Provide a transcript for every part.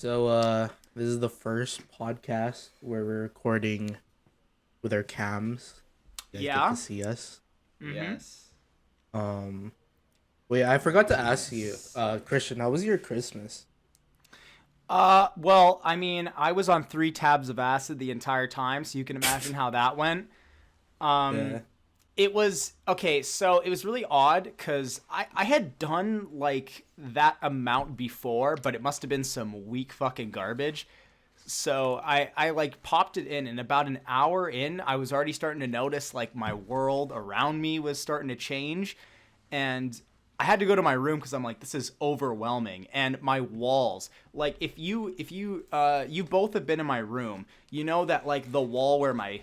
This is the first podcast where we're recording with our cams. You guys get Yeah. to see us. Mm-hmm. Yes. Um, Wait, I forgot to ask you, Christian, how was your Christmas? Well, I mean, I was on 3 tabs of acid the entire time, so you can imagine how that went. Yeah. It was okay, so it was really odd because I had done like that amount before, but it must have been some weak fucking garbage. So I like popped it in, and about an hour in, I was already starting to notice like my world around me was starting to change, and I had to go to my room because I'm like, this is overwhelming. And my walls, like if you both have been in my room, you know that like the wall where my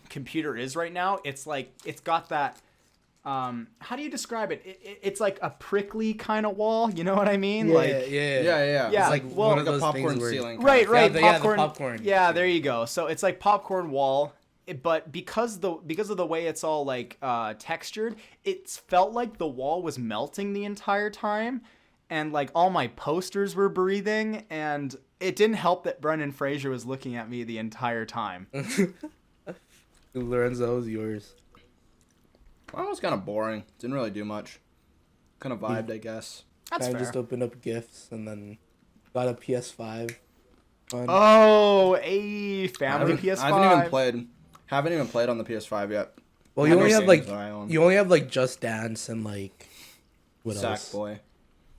computer is right now, it's like it's got that how do you describe it? It's like a prickly kind of wall, you know what I mean? Yeah, like yeah. Yeah, It's like well, one of Like a those popcorn things where... ceiling. right, Yeah, popcorn, the popcorn. Yeah, there you go. So it's like popcorn wall, but because of the way it's all like textured, it's felt like the wall was melting the entire time, and like all my posters were breathing, and it didn't help that Brendan Fraser was looking at me the entire time. Lorenzo, how was yours? Mine was kind of boring. Didn't really do much. Kind of vibed, I guess. That's I fair. just opened up gifts and then got a PS5. Fun. Oh, a family PS5. I haven't even played on the PS5 yet. Well, I you have only no have like savings that I own. you only have like Just Dance and like what else? Sackboy.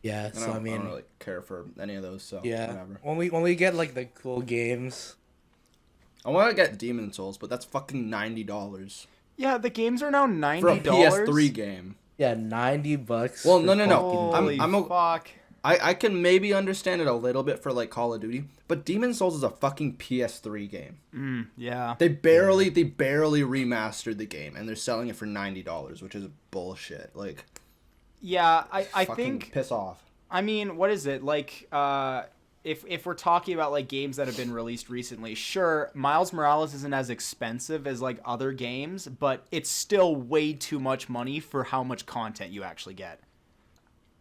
Yeah, And so I I mean, don't really care for any of those, so yeah. whatever. When we get like the cool games. I want to get Demon Souls, but that's fucking $90 Yeah, the games are now $90 for a PS3 game. Yeah, $90. Well, for no. fucking- Holy fuck. I can maybe understand it a little bit for like Call of Duty, but Demon Souls is a fucking PS3 game. Yeah. They barely remastered the game, and they're selling it for $90, which is bullshit. Like, Yeah, I fucking think piss off. I mean, what is it? Like if we're talking about like games that have been released recently, sure, Miles Morales isn't as expensive as like other games, but it's still way too much money for how much content you actually get.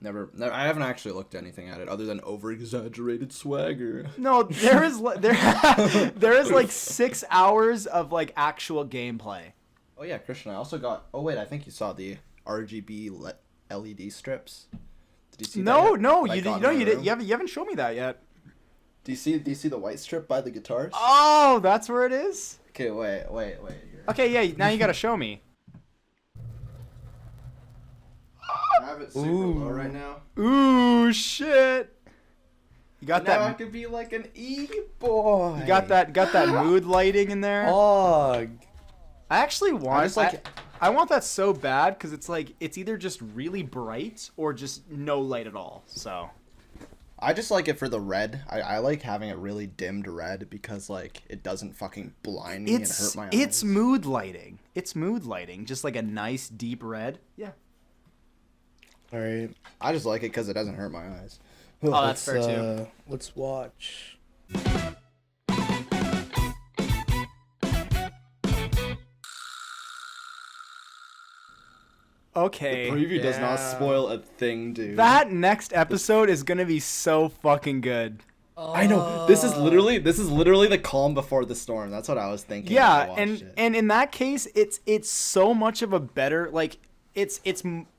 Never, I haven't actually looked at anything at it other than over-exaggerated swagger. No, there is there is like 6 hours of like actual gameplay. Oh yeah, Christian, I also got... Oh wait, I think you saw the RGB LED strips. Did you see that No, yet? no, That I you got in no, my you did. room? You haven't shown me that yet. Do you see the white strip by the guitars? Oh, that's where it is. Okay, wait here. Okay, yeah. Now you gotta show me. I have it super low right now. Ooh, shit. You got Now I that. could be like an e-boy. You got that mood lighting in there. Oh, I actually want just like- I want that so bad because it's like it's either just really bright or just no light at all. So I just like it for the red. I like having it really dimmed red because like it doesn't fucking blind me and hurt my eyes. it's mood lighting. It's mood lighting, just like a nice deep red. Yeah. all right. I just like it because it doesn't hurt my eyes. Oh, that's fair too. Let's watch. Okay. Preview does not Yeah. spoil a thing, dude. That next episode is gonna be so fucking good. I know. This is literally the calm before the storm. That's what I was thinking. when I Yeah, watched and it. and in that case, it's so much of a better like it's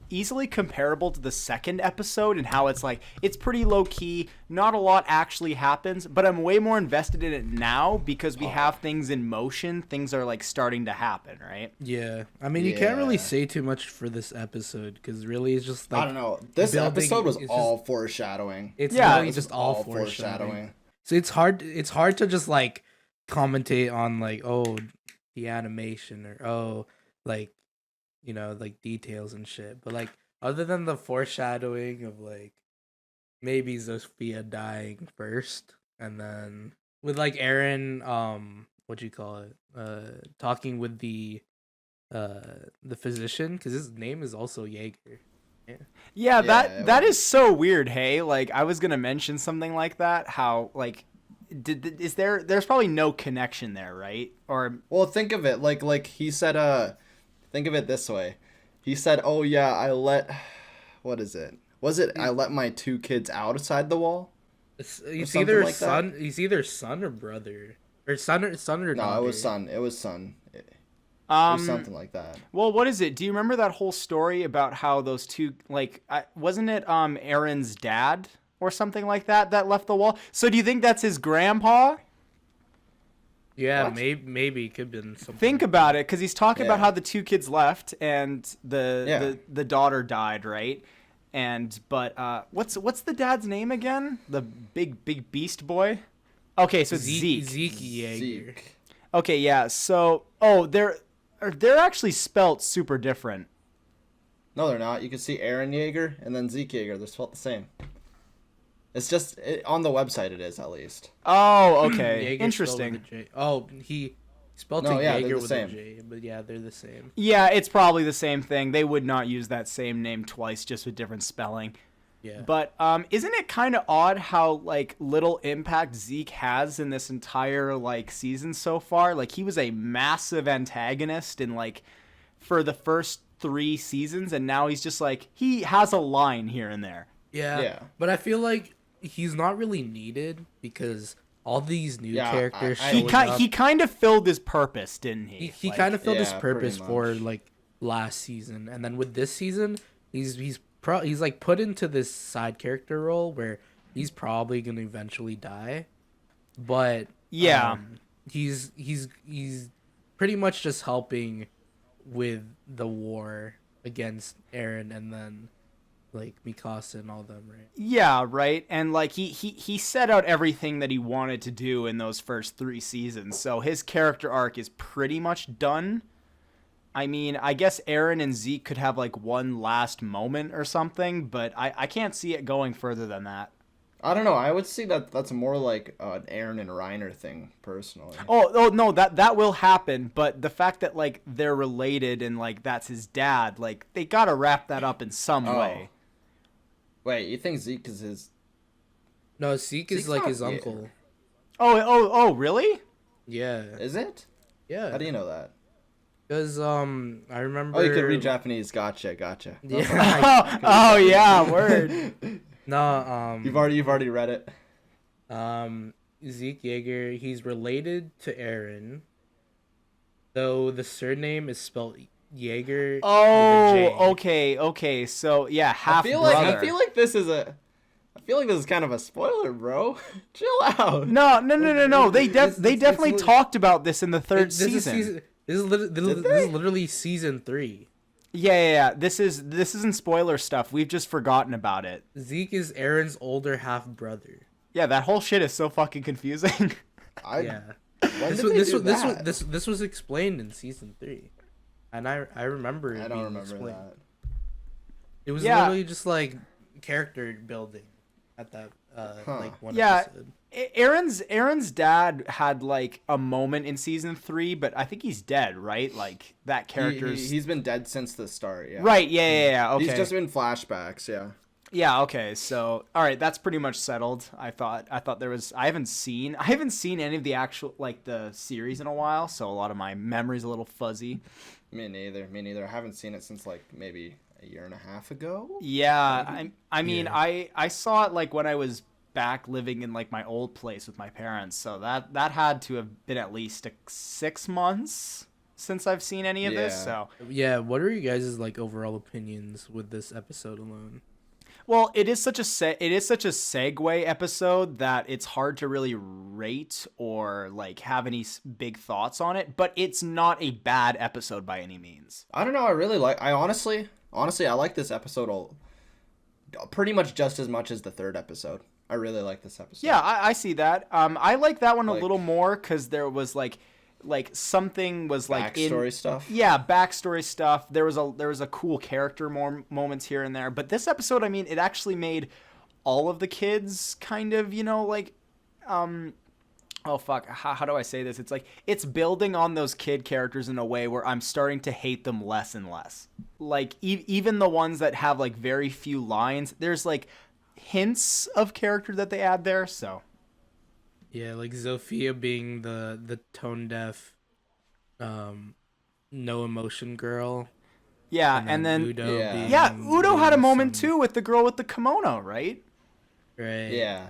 easily comparable to the second episode and how it's like it's pretty low key, not a lot actually happens, but I'm way more invested in it now because we have things in motion, things are like starting to happen, right? Yeah, I mean, you can't really Yeah. say too much for this episode because really it's just like I don't know. This building- episode was it's all foreshadowing. It's Yeah, really it's just all foreshadowing. foreshadowing. So it's hard. It's hard to just like commentate on like the animation or like like details and shit. But like other than the foreshadowing of like maybe Sophia dying first, and then with like Aaron what you call it talking with the physician because his name is also Jaeger. Yeah, Yeah, that is so weird, hey? Like I was going to mention something like that, how like there's probably no connection there, right? Or Well, think of it like he said. Think of it this way. He said, "Oh yeah, what is it? Was it I let my 2 kids outside the wall?" It's something either like son. that. He's either son or brother, or son or No, daughter. it was son. It was son. It was Um, something like that. well, what is it? Do you remember that whole story about how those two, like, wasn't it Aaron's dad or something like that that left the wall? So do you think that's his grandpa? Yeah, What? maybe it could have been something. Think like about it, because he's talking about Yeah. how the two kids left and the Yeah. the daughter died, right? And what's the dad's name again? The big beast boy. Okay, so it's Zeke. Zeke Yeager. Zeke. Okay, yeah. So they're actually spelt super different. No, they're not. You can see Aaron Yeager and then Zeke Yeager. They're spelled the same. It's just on the website. It is at least. Oh, okay. Yeager spelled Interesting. with a J. Oh, he spelled No, it yeah, they're Jaeger the with same. a J, but yeah, they're the same. Yeah, it's probably the same thing. They would not use that same name twice, just with different spelling. Yeah. But isn't it kind of odd how like little impact Zeke has in this entire like season so far? Like he was a massive antagonist in like for the first 3 seasons, and now he's just like he has a line here and there. Yeah. Yeah. But I feel like he's not really needed because all these new Yeah, characters I- showing up, He kind of filled his purpose, didn't he? he Like, kind of filled his Yeah, purpose pretty for much. like last season, and then with this season, he's like put into this side character role where he's probably gonna eventually die, but Yeah. he's pretty much just helping with the war against Aaron and then like Mikasa and all them, right? Yeah, right. And like he set out everything that he wanted to do in those first 3 seasons. So his character arc is pretty much done. I mean, I guess Aaron and Zeke could have like one last moment or something, but I can't see it going further than that. I don't know. I would see that's more like an Aaron and Reiner thing, personally. Oh no, that will happen, but the fact that like they're related and like that's his dad, like they got to wrap that up in some Oh. way. Wait, you think Zeke is his? No, Zeke is Zeke's like not- his yeah. uncle. Oh, really? Yeah, Is it? yeah. How do you know that? Because I remember. Oh, you could read Japanese. Gotcha. Yeah. Oh yeah, word. No. You've already read it. Zeke Yeager. He's related to Aaron, though the surname is spelled Yeager. with a J. Oh, okay. So yeah, half I feel brother. like this is kind of a spoiler, bro. Chill out. No. They This- they this- definitely this- talked about this in the third This is season. This is literally season 3. Yeah. This isn't spoiler stuff. We've just forgotten about it. Zeke is Aaron's older half brother. Yeah, that whole shit is so fucking confusing. Yeah. When This did was they this do was this was that? this was explained in season 3, and I remember it I don't being remember explained. that. It was Yeah. literally just like character building at that like one Yeah. episode. Aaron's dad had like a moment in season 3, but I think he's dead, right? Like that character's He's been dead since the start. Yeah. right. Yeah. Okay. He's just been flashbacks. Yeah. Yeah, okay. So, all right, that's pretty much settled. I thought there was I haven't seen any of the actual like the series in a while, so a lot of my memory's a little fuzzy. Me neither. I haven't seen it since like maybe a year and a half ago. Yeah, I mean, Yeah. I saw it like when I was back living in like my old place with my parents. So that had to have been at least 6 months since I've seen any of this. Yeah. So, Yeah, what are you guys' like overall opinions with this episode alone? well, it is such a segue episode that it's hard to really rate or like have any big thoughts on it, but it's not a bad episode by any means. I don't know. I honestly, I like this episode pretty much just as much as the third episode. I really like this episode. Yeah, I see that. I like that one a Like- little more because there was like something was like Backstory stuff. Yeah, backstory stuff. There was a cool character moments here and there. But this episode, I mean, it actually made all of the kids kind of, like, oh fuck, how do I say this? It's like it's building on those kid characters in a way where I'm starting to hate them less and less. Like even the ones that have like very few lines, there's like hints of character that they add there. So Yeah, like Zofia being the tone deaf, no emotion girl. yeah, and then Udo Yeah. being, yeah, Udo had a being moment some- too with the girl with the kimono, right? Right. Yeah.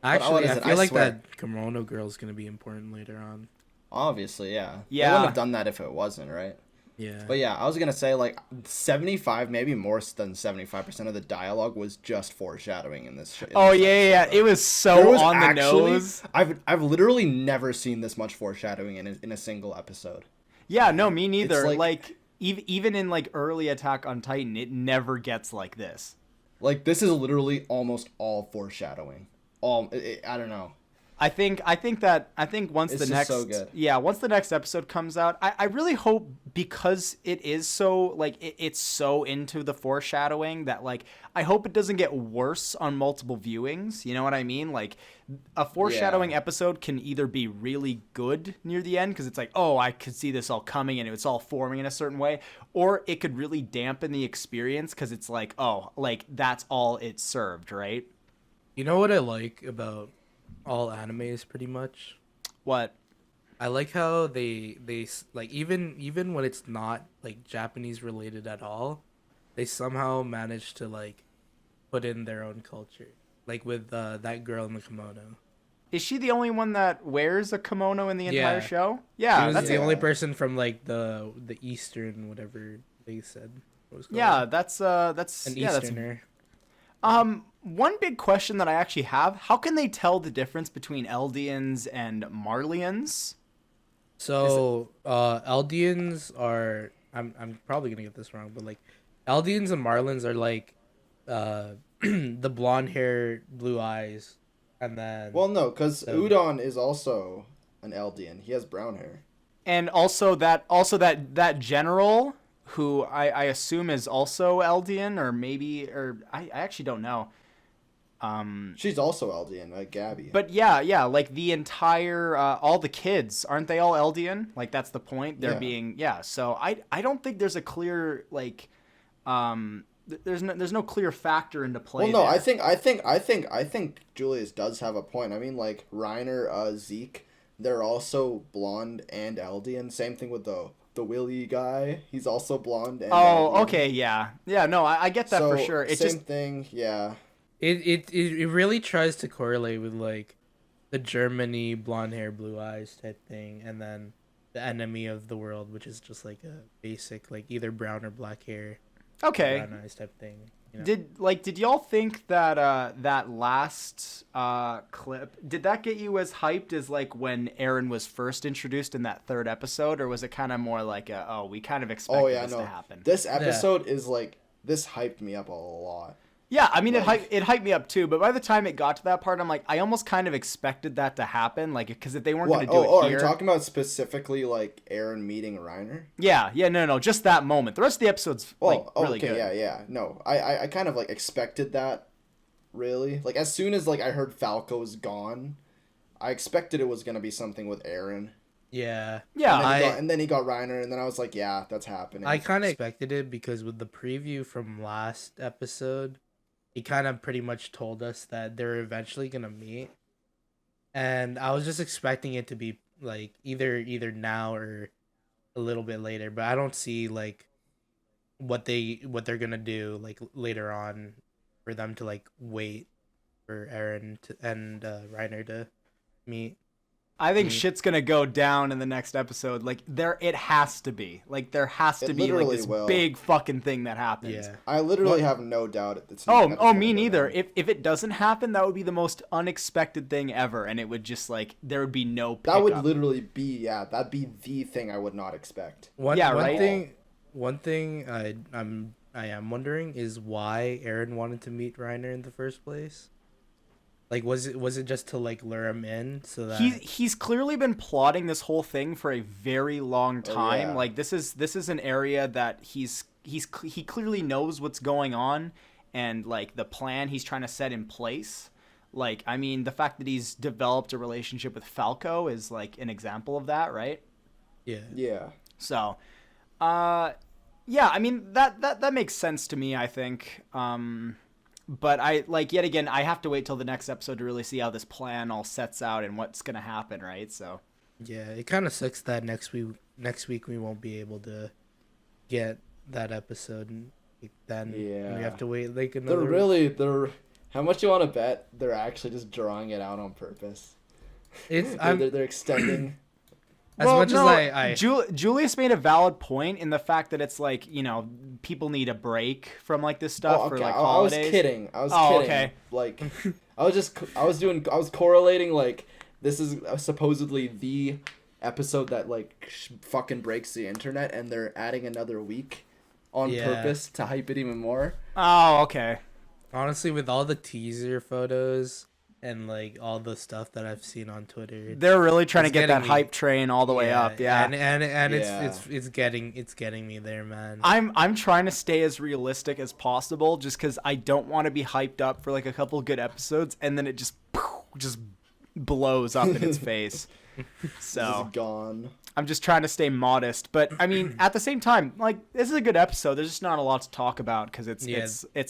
Actually, I listen, feel like swear. that kimono girl's gonna be important later on. Obviously, yeah. They Yeah. wouldn't have done that if it wasn't, right? Yeah. But yeah, I was gonna say like 75, maybe more than 75% of the dialogue was just foreshadowing in this. Oh yeah. It was so on the nose. I've literally never seen this much foreshadowing in a single episode. Yeah, no, me neither. It's Like even in like early Attack on Titan, it never gets like this. Like this is literally almost all foreshadowing. I don't know. I think once It's the just next so good. once the next episode comes out, I really hope, because it is so like it's so into the foreshadowing, that like I hope it doesn't get worse on multiple viewings. You know what I mean? Like a foreshadowing Yeah. episode can either be really good near the end because it's like, oh, I could see this all coming and it's all forming in a certain way, or it could really dampen the experience because it's like, oh, like that's all it served, right? You know what I like about all animes pretty much? What? I like how like even when it's not like Japanese related at all, they somehow manage to like put in their own culture. Like with that girl in the kimono. Is she the only one that wears a kimono in the entire Yeah. show? She Yeah, was that's the it. only person from like the Eastern whatever they said. What it was called. yeah, that's An yeah, that's Easterner. one big question that I actually have. How can they tell the difference between Eldians and Marlians? So Eldians are I'm probably gonna get this wrong, but like Eldians and Marlins are like the blonde hair, blue eyes, and then Well, no, because So- Udon is also an Eldian. He has brown hair. And also that general who I assume is also Eldian, or maybe, or I actually don't know. She's also Eldian, like Gabby. But yeah, like the entire all the kids, aren't they all Eldian? Like that's the point. They're Yeah. being So I don't think there's a clear like there's no clear factor into play. Well, no, there. I think Julius does have a point. I mean, like Reiner, Zeke, they're also blonde and Eldian. Same thing with the Willy guy. He's also blonde and Oh, Eldian. okay, yeah. No, I get that So, for sure. It's same just thing, yeah. it really tries to correlate with like the Germany blonde hair, blue eyes type thing, and then the enemy of the world, which is just like a basic like either brown or black hair, okay. brown eyes type thing. You know? Did y'all think that that last clip, did that get you as hyped as like when Aaron was first introduced in that third episode, or was it kind of more like we kind of expected Oh yeah, this no. to happen? This episode is like this hyped me up a lot. Yeah, I mean Like- it hyped me up too, but by the time it got to that part, I'm like, I almost kind of expected that to happen, like because if they weren't going What? to do Oh, it are here, you talking about specifically like Aaron meeting Reiner? yeah, no, just that moment. The rest of the episode's like really okay, good. yeah. No, I kind of like expected that. Really, like as soon as like I heard Falco's gone, I expected it was gonna be something with Aaron. Yeah, Yeah, And then he got Reiner, and then I was like, yeah, that's happening. I kind of expected it because with the preview from last episode, he kind of pretty much told us that they're eventually gonna meet, and I was just expecting it to be like either now or a little bit later. But I don't see like what they're gonna do like later on for them to like wait for Aaron and Reiner to meet. I think shit's gonna go down in the next episode. Like it has to be. Like there has to It be like literally this will. big fucking thing that happens. Yeah. I literally have no doubt it's. That's Oh, gonna me go neither. down. If it doesn't happen, that would be the most unexpected thing ever, and it would just like there would be no pickup. That would literally be that'd be the thing I would not expect. One right? one thing I am wondering is why Aaron wanted to meet Reiner in the first place. Like, was it just to like lure him in so that He's clearly been plotting this whole thing for a very long time. yeah. Like this is an area that he clearly knows what's going on, and like the plan he's trying to set in place. Like, I mean, the fact that he's developed a relationship with Falco is like an example of that, right? yeah. Yeah. So, yeah, I mean that makes sense to me, I think. But I like yet again, I have to wait till the next episode to really see how this plan all sets out and what's gonna happen, right? So, Yeah, it kind of sucks that next week we won't be able to get that episode. And then we Yeah. have to wait like another. How much you want to bet they're actually just drawing it out on purpose? It's They're extending. as much as I Julius made a valid point in the fact that it's like, you know, people need a break from like this stuff for like holidays. I was kidding. I was Oh, kidding. okay. Like, I was correlating like this is supposedly the episode that like fucking breaks the internet, and they're adding another week on purpose to hype it even more. Oh, okay. honestly, with all the teaser photos and like all the stuff that I've seen on Twitter, They're really trying to it's get that getting me. hype train all the way up. Yeah. and Yeah. it's getting me there, man. I'm trying to stay as realistic as possible just because I don't want to be hyped up for like a couple good episodes and then it just blows up in its face. So It's gone. I'm just trying to stay modest, but I mean, at the same time, like this is a good episode. There's just not a lot to talk about because it's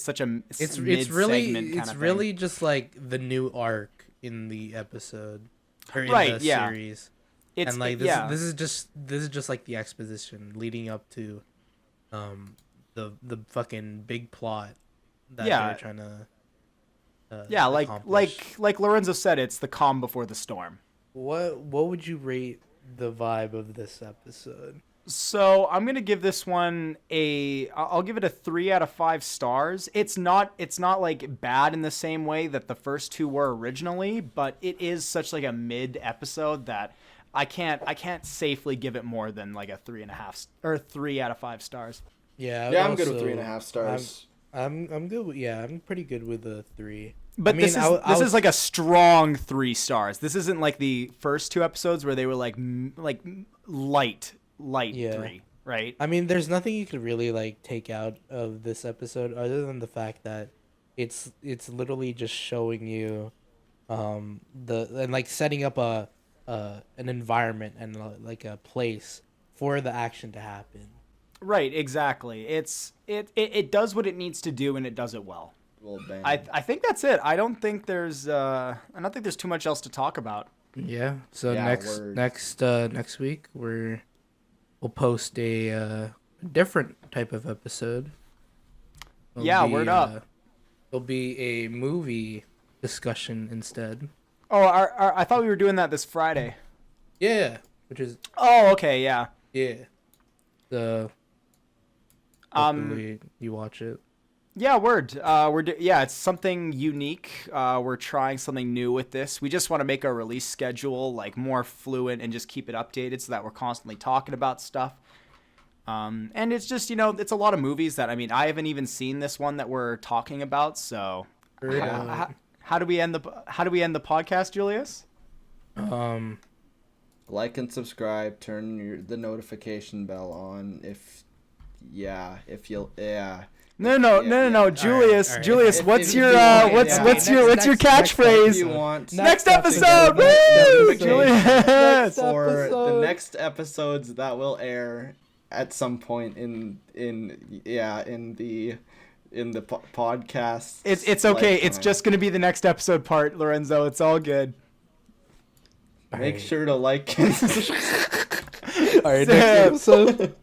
such a it's really just like the new arc in the episode or in Right, the yeah. series. it's And like yeah. this is just like the exposition leading up to the fucking big plot that Yeah. they're trying to Yeah, accomplish. like Lorenzo said, it's the calm before the storm. What would you rate the vibe of this episode? So I'm gonna give this one I'll give it a 3 out of 5 stars. It's not like bad in the same way that the first two were originally, but it is such like a mid episode that I can't safely give it more than like a 3.5 or 3 out of 5 stars. Yeah, Yeah, I'm good with 3.5 stars. I'm good with, I'm pretty good with a 3. But I mean, this is like a strong 3 stars. This isn't like the first two episodes where they were like light Yeah. 3, right? I mean, there's nothing you could really like take out of this episode other than the fact that it's literally just showing you and like setting up an environment and like a place for the action to happen. Right, exactly. It does what it needs to do and it does it well. Well, bang. I think that's it. I don't think there's too much else to talk about. Yeah. So Yeah, next week we'll post a different type of episode. Word up. It'll be a movie discussion instead. Oh, I thought we were doing that this Friday. Yeah, which is Oh, okay, yeah. So hopefully you watch it. Yeah, word. It's something unique. We're trying something new with this. We just want to make our release schedule like more fluent and just keep it updated so that we're constantly talking about stuff. And it's just, it's a lot of movies that, I mean, I haven't even seen this one that we're talking about. So how do we end the podcast, Julius? Like and subscribe. Turn the notification bell on if you'll. No, Julius. All right. Julius, If what's you your want, what's yeah. your Next catchphrase? If you want Next episode. episode, woo! Julius. for the episode. next episodes that will air at some point in the podcast. It's okay. It's just gonna be the next episode part, Lorenzo. It's all good. Make sure to like and All right, next episode.